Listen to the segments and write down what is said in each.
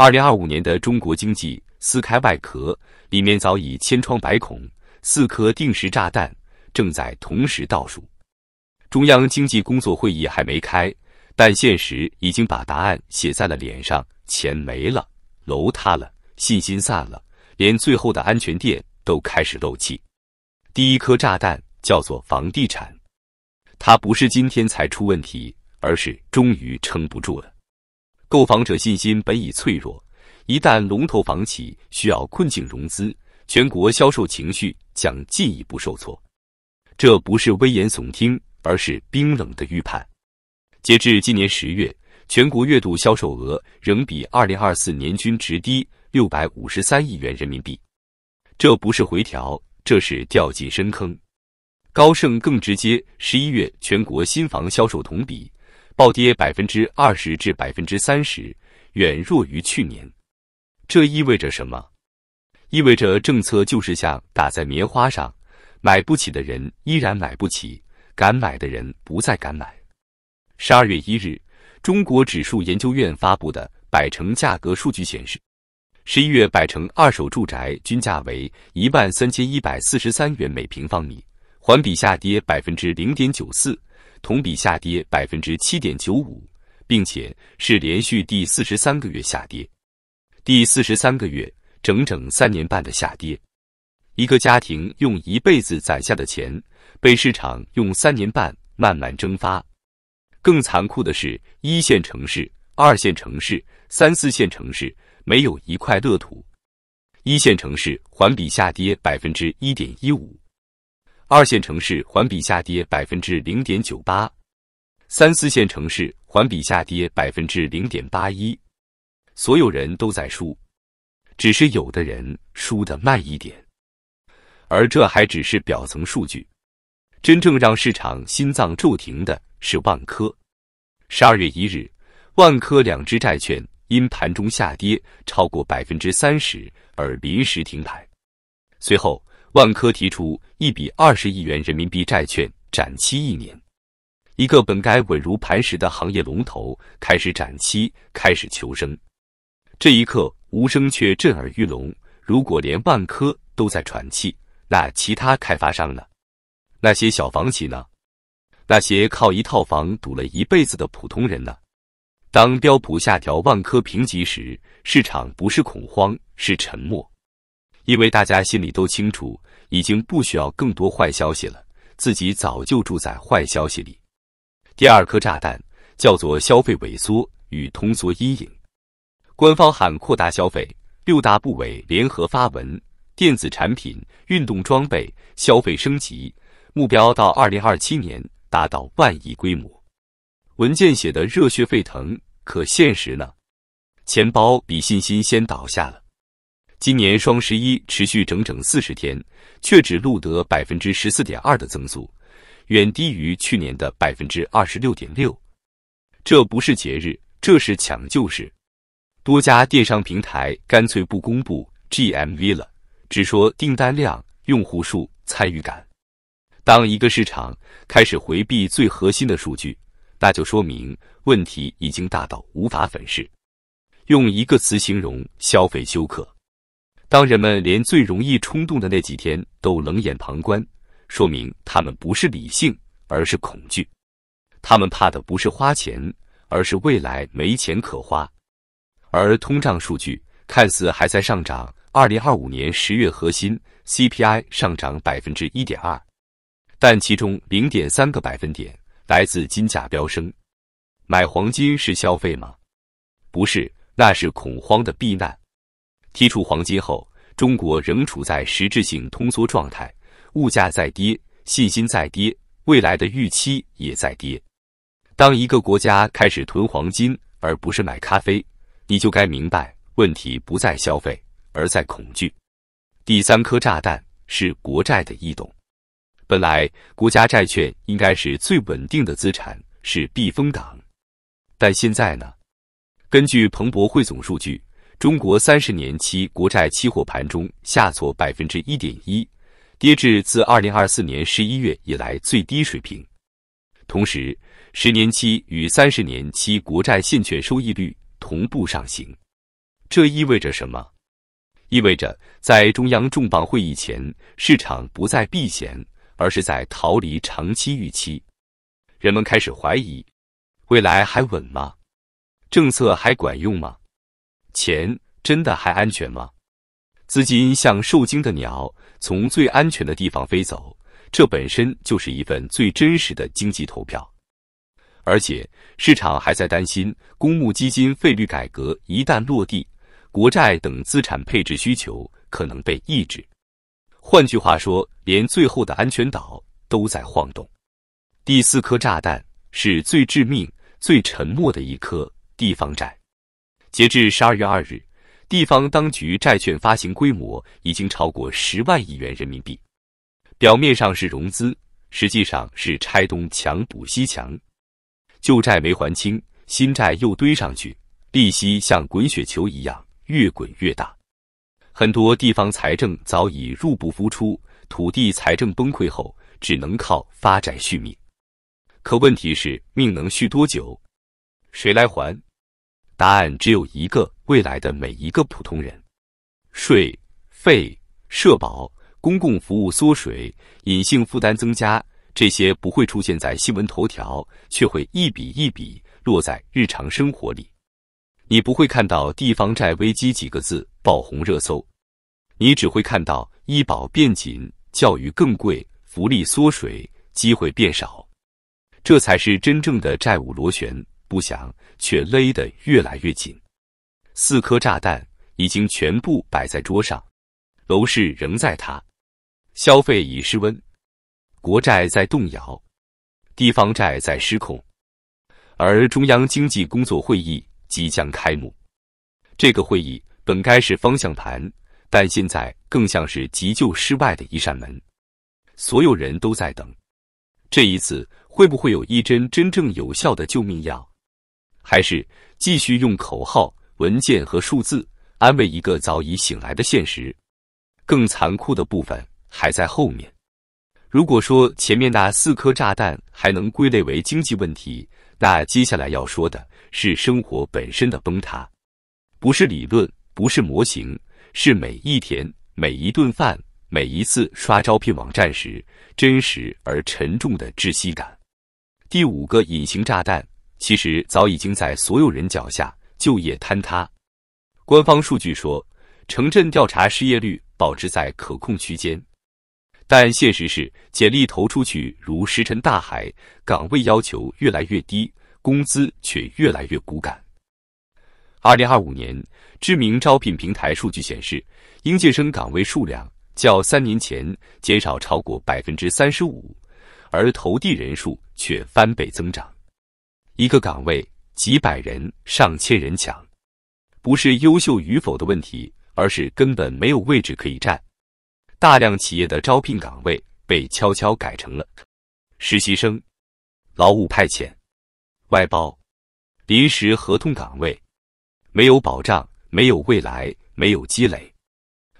2025年的中國經濟撕開外殼，裡面早已千瘡百孔，4顆定時炸彈正在同時倒數。中央經濟工作會議還沒開，但現實已經把答案寫在了臉上，錢沒了，樓塌了，信心散了，連最後的安全墊都開始漏氣。第一顆炸彈叫做房地產，它不是今天才出問題，而是終於撐不住了。購房者信心本已脆弱，一旦龍頭房企需要困境融資，全國銷售情緒將進一步受挫。這不是危言聳聽，而是冰冷的預判。截至今年10月，全國月度銷售額仍比2024年均值低653億元人民幣。這不是回調，這是掉進深坑。高盛更直接，11月全國新房銷售同比暴跌20%至30%，遠弱於去年。這意味着什麼？意味着政策就是像打在棉花上，買不起的人依然買不起，敢買的人不再敢買。12月1日，中國指數研究院發布的百城價格數據顯示，11月百城二手住宅均價為13143元每平方米，環比下跌0.94%，同比下跌7.95%，并且是連續第43個月下跌，第43個月，整整3年半的下跌。一個家庭用一輩子攢下的錢，被市場用3年半慢慢蒸發。更殘酷的是，1線城市、2線城市、3、4線城市沒有一塊樂土。1線城市環比下跌1.15%，2線城市環比下跌0.98%，3、4線城市環比下跌0.81%。所有人都在輸，只是有的人輸得慢一點。而這還只是表層數據，真正讓市場心臟驟停的是萬科。12月1日，萬科2支債券因盤中下跌超過30%而臨時停牌。隨後，萬科提出一筆20億元人民幣債券展期1年。一個本該穩如磐石的行業龍頭開始展期，開始求生。這一刻，無聲卻震耳欲聾。如果連萬科都在喘氣，那其他開發商呢？那些小房企呢？那些靠一套房賭了一輩子的普通人呢？當標普下調萬科評級時，市場不是恐慌，是沉默。因為大家心裡都清楚，已經不需要更多壞消息了，自己早就住在壞消息裡。第二顆炸彈叫做消費萎縮與通縮陰影。官方喊擴大消費，6大部委聯合發文，電子產品、運動裝備、消費升級，目標到2027年達到萬億規模。文件寫得熱血沸騰，可現實呢？錢包比信心先倒下了。今年雙11持續整整40天，卻只錄得14.2%的增速，遠低於去年的26.6%。這不是節日，這是搶救式。多家電商平台乾脆不公布 GMV 了，只說訂單量、用戶數、參與感。當一個市場開始回避最核心的數據，那就說明問題已經大到無法粉飾。用一個詞形容：消費休克。當人們連最容易衝動的那幾天都冷眼旁觀，說明他們不是理性，而是恐懼。他們怕的不是花錢，而是未來沒錢可花。而通脹數據看似還在上漲，2025年10月核心 CPI 上漲1.2%，但其中0.3個百分點來自金價飆升。買黃金是消費嗎？不是，那是恐慌的避難。剔除黃金後，中國仍處在實質性通縮狀態，物價在跌，信心在跌，未來的預期也在跌。當一個國家開始囤黃金，而不是買咖啡，你就該明白，問題不在消費，而在恐懼。第三顆炸彈是國債的異動。本來國家債券應該是最穩定的資產，是避風港。但現在呢？根據彭博匯總數據，中國30年期國債期貨盤中下挫1.1%，跌至自2024年11月以來最低水平。同時，10年期與30年期國債現券收益率同步上行。這意味着什麼？意味着在中央重磅會議前，市場不再避險，而是在逃離長期預期。人們開始懷疑，未來還穩嗎？政策還管用嗎？錢真的還安全嗎？資金像受驚的鳥，從最安全的地方飛走，這本身就是一份最真實的經濟投票。而且，市場還在擔心公募基金費率改革一旦落地，國債等資產配置需求可能被抑制。換句話說，連最後的安全島都在晃動。第4顆炸彈是最致命、最沉默的一顆地方債。截至12月2日，地方當局債券發行規模已經超過10萬億元人民幣。表面上是融資，實際上是拆東牆補西牆。舊債沒還清，新債又堆上去，利息像滾雪球一樣越滾越大。很多地方財政早已入不敷出，土地財政崩潰後，只能靠發債續命。可問題是，命能續多久？誰來還？答案只有一個：未來的每一個普通人。稅、費、社保、公共服務縮水，隱性負擔增加，這些不會出現在新聞頭條，卻會一筆一筆落在日常生活裡。你不會看到地方債危機幾個字爆紅熱搜，你只會看到醫保變緊、教育更貴、福利縮水、機會變少。這才是真正的債務螺旋，不想卻勒得越來越緊。4顆炸彈已經全部擺在桌上，樓市仍在塌，消費已失溫，國債在動搖，地方債在失控，而中央經濟工作會議即將開幕。這個會議本該是方向盤，但現在更像是急救室外的一扇門，所有人都在等。這一次會不會有一針真正有效的救命藥？還是繼續用口號、文件和數字安慰一個早已醒來的現實？更殘酷的部分還在後面。如果說前面那4顆炸彈還能歸類為經濟問題，那接下來要說的是生活本身的崩塌。不是理論，不是模型，是每一天、每一頓飯、每一次刷招聘網站時真實而沉重的窒息感。第5個隱形炸彈其實早已經在所有人腳下，就業坍塌。官方數據說，城鎮調查失業率保持在可控區間，但現實是簡歷投出去如石沉大海，崗位要求越來越低，工資卻越來越骨感。2025年，知名招聘平台數據顯示，應屆生崗位數量較3年前減少超過 35%， 而投遞人數卻翻倍增長。一個崗位幾百人、上千人搶，不是優秀與否的問題，而是根本沒有位置可以站。大量企業的招聘崗位被悄悄改成了實習生、勞務派遣、外包、臨時合同崗位，沒有保障，沒有未來，沒有積累。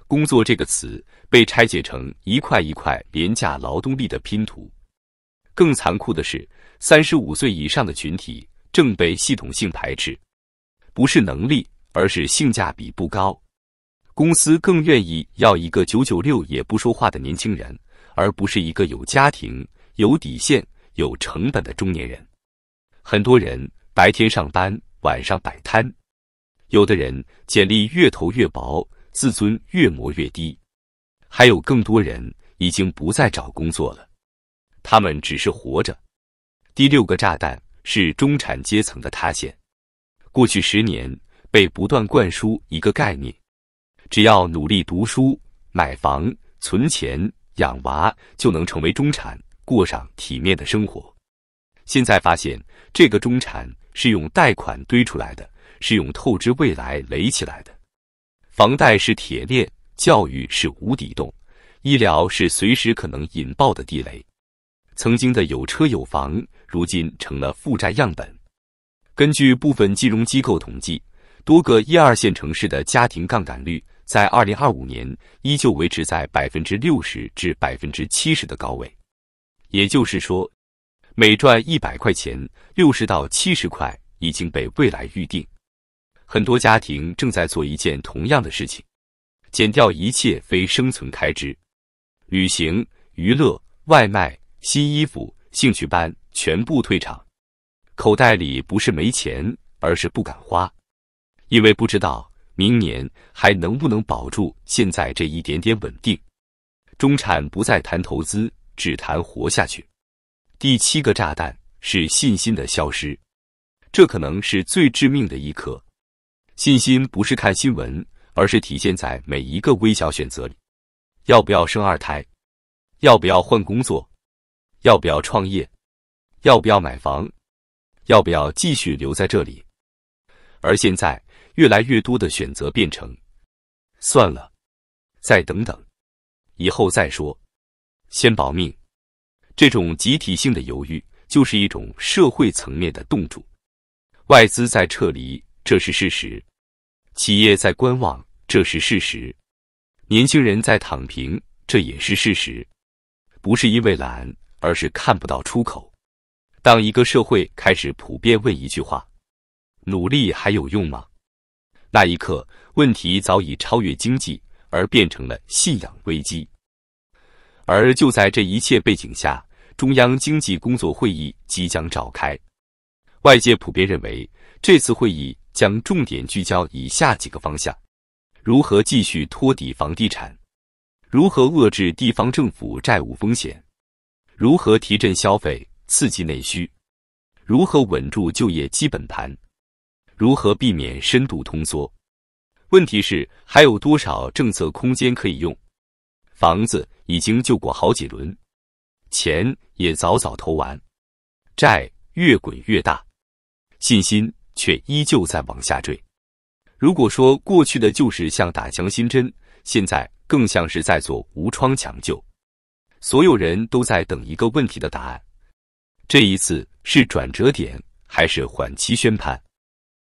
工作這個詞被拆解成一塊一塊廉價勞動力的拼圖。更殘酷的是，35歲以上的群體正被系統性排斥，不是能力，而是性價比不高。公司更願意要一個996也不說話的年輕人，而不是一個有家庭、有底線、有成本的中年人。很多人白天上班，晚上擺攤。有的人簡歷越投越薄，自尊越磨越低。還有更多人已經不再找工作了，他們只是活着。第6個炸彈是中產階層的塌陷。過去10年被不斷灌輸一個概念，只要努力讀書、買房、存錢、養娃，就能成為中產，過上體面的生活。現在發現，這個中產是用貸款堆出來的，是用透支未來壘起來的。房貸是鐵鏈，教育是無底洞，醫療是隨時可能引爆的地雷。曾經的有車有房，如今成了負債樣本。根據部分金融機構統計，多個1、2線城市的家庭槓桿率在2025年依舊維持在60%至70%的高位。也就是說，每賺100塊錢，60到70塊已經被未來預定。很多家庭正在做一件同樣的事情，減掉一切非生存開支，旅行、娛樂、外賣、新衣服、興趣班全部退場。口袋裡不是沒錢，而是不敢花，因為不知道明年還能不能保住現在這一點點穩定。中產不再談投資，只談活下去。第7個炸彈是信心的消失，這可能是最致命的一顆。信心不是看新聞，而是體現在每一個微小選擇裡。要不要生2胎？要不要換工作？要不要創業？要不要買房？要不要繼續留在這裡？而現在，越來越多的選擇變成算了，再等等，以後再說，先保命。這種集體性的猶豫，就是一種社會層面的凍住。外資在撤離，這是事實；企業在觀望，這是事實；年輕人在躺平，這也是事實。不是因為懶，而是看不到出口。當一個社會開始普遍問一句話：努力還有用嗎？那一刻，問題早已超越經濟，而變成了信仰危機。而就在這一切背景下，中央經濟工作會議即將召開。外界普遍認為，這次會議將重點聚焦以下幾個方向：如何繼續托底房地產？如何遏制地方政府債務風險？如何提振消費，刺激內需？如何穩住就業基本盤？如何避免深度通縮？問題是，還有多少政策空間可以用？房子已經救過好幾輪，錢也早早投完，債越滾越大，信心卻依舊在往下墜。如果說過去的就是像打強心針，現在更像是在做無窗搶救。所有人都在等一個問題的答案：這一次是轉折點，還是緩期宣判？